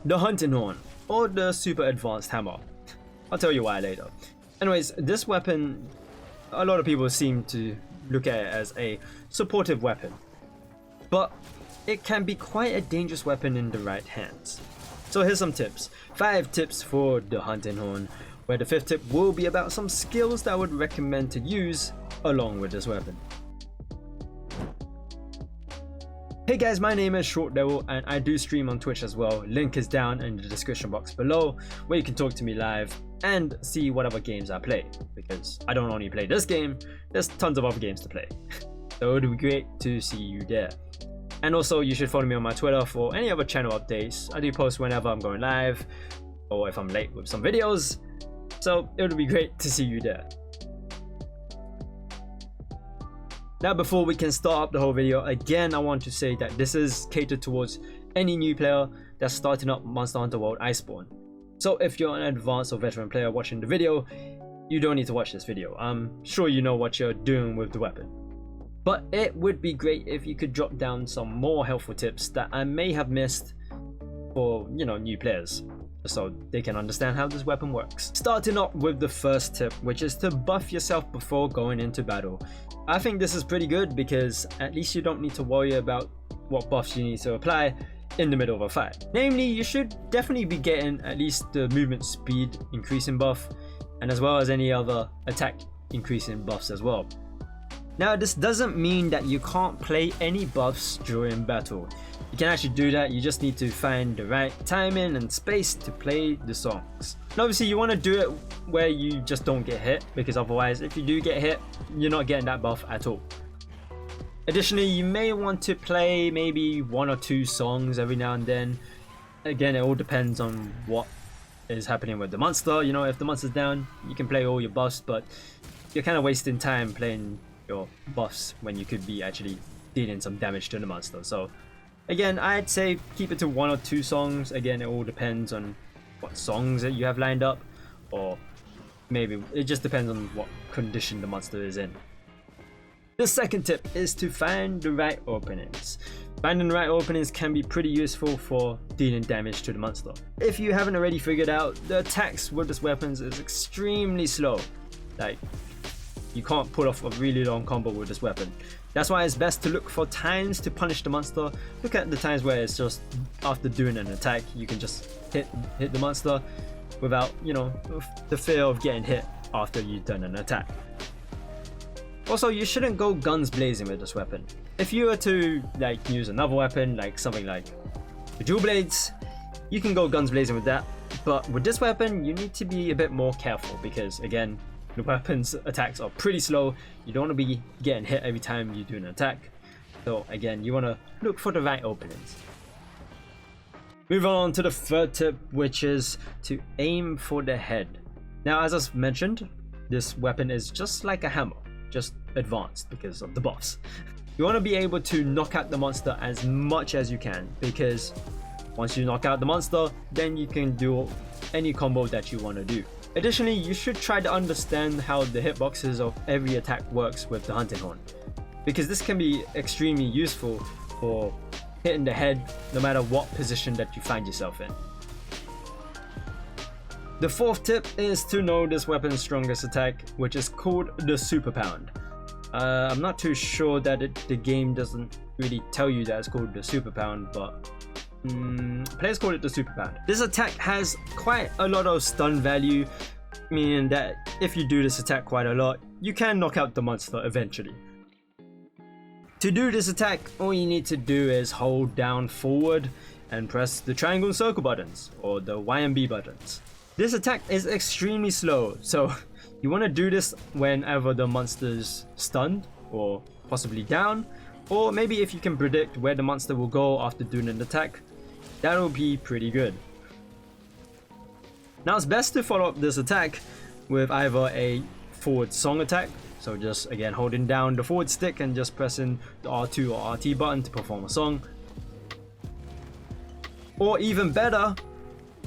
the hunting horn, or the super advanced hammer. I'll tell you why later. Anyways, this weapon, a lot of people seem to look at it as a supportive weapon, but it can be quite a dangerous weapon in the right hands. So here's some tips. 5 tips for the hunting horn, where the 5th tip will be about some skills that I would recommend to use along with this weapon. Hey guys, my name is Short Devil and I do stream on Twitch as well. Link is down in the description box below, where you can talk to me live and see what other games I play, because I don't only play this game, there's tons of other games to play. So it would be great to see you there. And also you should follow me on my Twitter for any other channel updates. I do post whenever I'm going live or if I'm late with some videos, so it would be great to see you there. Now before we can start up the whole video, again I want to say that this is catered towards any new player that's starting up Monster Hunter World Iceborne. So if you're an advanced or veteran player watching the video, you don't need to watch this video. I'm sure you know what you're doing with the weapon. But it would be great if you could drop down some more helpful tips that I may have missed for, new players, so they can understand how this weapon works. Starting off with the first tip, which is to buff yourself before going into battle. I think this is pretty good because at least you don't need to worry about what buffs you need to apply in the middle of a fight. Namely, you should definitely be getting at least the movement speed increasing buff, and as well as any other attack increasing buffs as well. Now this doesn't mean that you can't play any buffs during battle. You can actually do that, you just need to find the right timing and space to play the songs. And obviously you want to do it where you just don't get hit, because otherwise if you do get hit, you're not getting that buff at all. Additionally, you may want to play maybe 1 or 2 songs every now and then. Again, it all depends on what is happening with the monster. If the monster's down, you can play all your buffs, but you're kind of wasting time playing your buffs when you could be actually dealing some damage to the monster. So again, I'd say keep it to 1 or 2 songs. Again, it all depends on what songs that you have lined up, or maybe it just depends on what condition the monster is in. The second tip is to find the right openings. Finding the right openings can be pretty useful for dealing damage to the monster. If you haven't already figured out, the attacks with this weapon is extremely slow. Like, you can't pull off a really long combo with this weapon. That's why it's best to look for times to punish the monster. Look at the times where it's just after doing an attack, you can just hit the monster without, the fear of getting hit after you've done an attack. Also, you shouldn't go guns blazing with this weapon. If you were to use another weapon, like something like the dual blades, you can go guns blazing with that. But with this weapon, you need to be a bit more careful because, again, the weapon's attacks are pretty slow. You don't want to be getting hit every time you do an attack. So again, you want to look for the right openings. Moving on to the third tip, which is to aim for the head. Now, as I mentioned, this weapon is just like a hammer, just advanced because of the buffs. You want to be able to knock out the monster as much as you can, because once you knock out the monster, then you can do any combo that you want to do. Additionally, you should try to understand how the hitboxes of every attack works with the hunting horn, because this can be extremely useful for hitting the head no matter what position that you find yourself in. The fourth tip is to know this weapon's strongest attack, which is called the Super Pound. I'm not too sure that the game doesn't really tell you that it's called the Super Pound, but players call it the Super Pound. This attack has quite a lot of stun value, meaning that if you do this attack quite a lot, you can knock out the monster eventually. To do this attack, all you need to do is hold down forward and press the triangle and circle buttons, or the Y and B buttons. This attack is extremely slow, so you want to do this whenever the monster's stunned or possibly down, or maybe if you can predict where the monster will go after doing an attack, that will be pretty good. Now it's best to follow up this attack with either a forward song attack, so just again holding down the forward stick and just pressing the R2 or RT button to perform a song, or even better,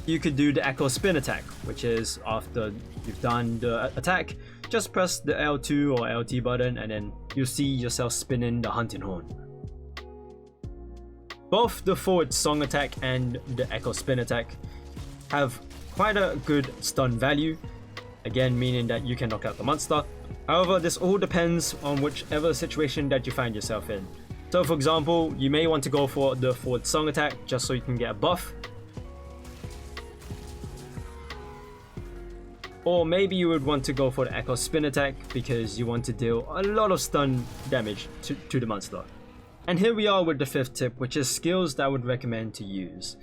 you could do the echo spin attack, which is after you've done the attack, just press the L2 or LT button and then you'll see yourself spinning the hunting horn. Both the forward song attack and the echo spin attack have quite a good stun value, again meaning that you can knock out the monster. However, this all depends on whichever situation that you find yourself in. So for example, you may want to go for the forward song attack just so you can get a buff. Or maybe you would want to go for the echo spin attack because you want to deal a lot of stun damage to the monster. And here we are with the fifth tip, which is skills that I would recommend to use.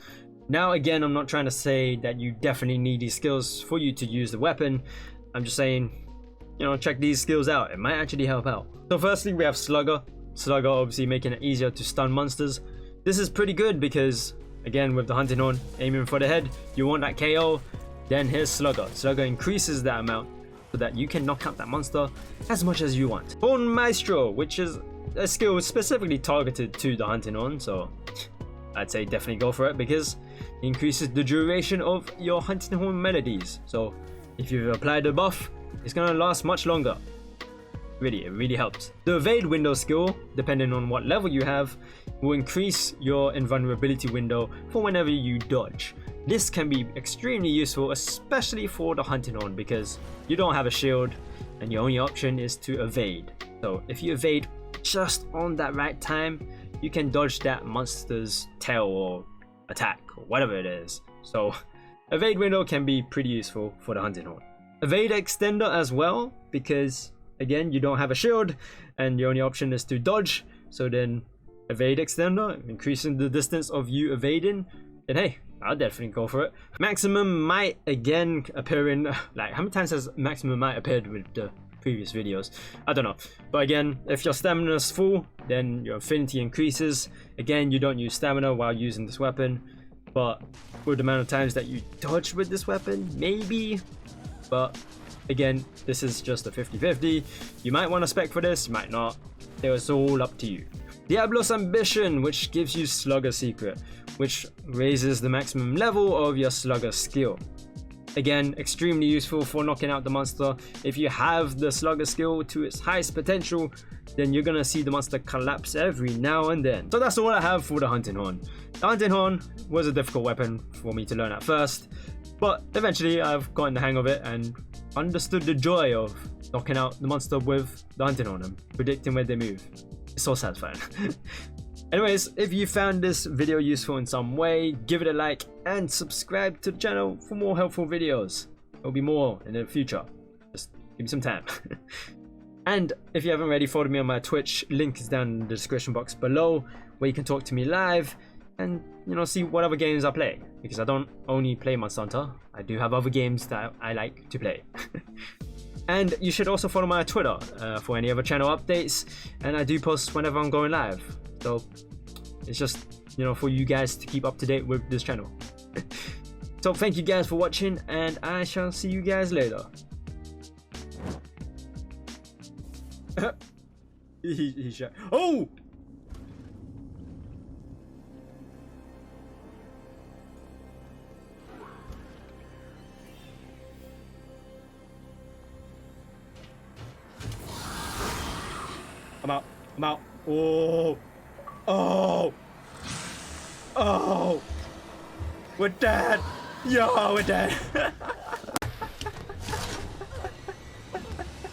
Now again, I'm not trying to say that you definitely need these skills for you to use the weapon. I'm just saying, you know, check these skills out. It might actually help out. So firstly, we have Slugger. Slugger obviously making it easier to stun monsters. This is pretty good because, again, with the Hunting Horn aiming for the head, you want that KO. Then here's Slugger. Slugger increases that amount so that you can knock out that monster as much as you want. Horn Maestro, which is a skill specifically targeted to the Hunting Horn, so I'd say definitely go for it because it increases the duration of your Hunting Horn melodies. So if you've applied the buff, it's gonna last much longer. Really, it really helps. The evade window skill, depending on what level you have, will increase your invulnerability window for whenever you dodge. This can be extremely useful, especially for the Hunting Horn, because you don't have a shield and your only option is to evade. So if you evade just on that right time, you can dodge that monster's tail or attack or whatever it is. So evade window can be pretty useful for the Hunting Horn. Evade extender as well, because again, you don't have a shield and your only option is to dodge. So then evade extender, increasing the distance of you evading, then hey, I'll definitely go for it. Maximum might again appearing, like how many times has maximum might appeared with the previous videos? I don't know. But again, if your stamina is full, then your affinity increases. Again, you don't use stamina while using this weapon, but with the amount of times that you dodge with this weapon, maybe. But again, this is just a 50-50. You might want to spec for this, you might not. It was all up to you. Diablo's Ambition, which gives you Slugger Secret, which raises the maximum level of your Slugger skill. Again, extremely useful for knocking out the monster. If you have the Slugger skill to its highest potential, then you're gonna see the monster collapse every now and then. So that's all I have for the Hunting Horn. The Hunting Horn was a difficult weapon for me to learn at first, but eventually I've gotten the hang of it and understood the joy of knocking out the monster with the Hunting Horn and predicting where they move. It's so satisfying. Anyways, if you found this video useful in some way, give it a like and subscribe to the channel for more helpful videos. There'll be more in the future. Just give me some time. And if you haven't already followed me on my Twitch, link is down in the description box below, where you can talk to me live and, you know, see what other games I play. Because I don't only play Monster Hunter, I do have other games that I like to play. And you should also follow my Twitter for any other channel updates, and I do post whenever I'm going live. So it's just, you know, for you guys to keep up to date with this channel. So thank you guys for watching, and I shall see you guys later. he shot. Oh! I'm out. I'm out. Oh. Oh. Oh. We're dead. Yo, we're dead.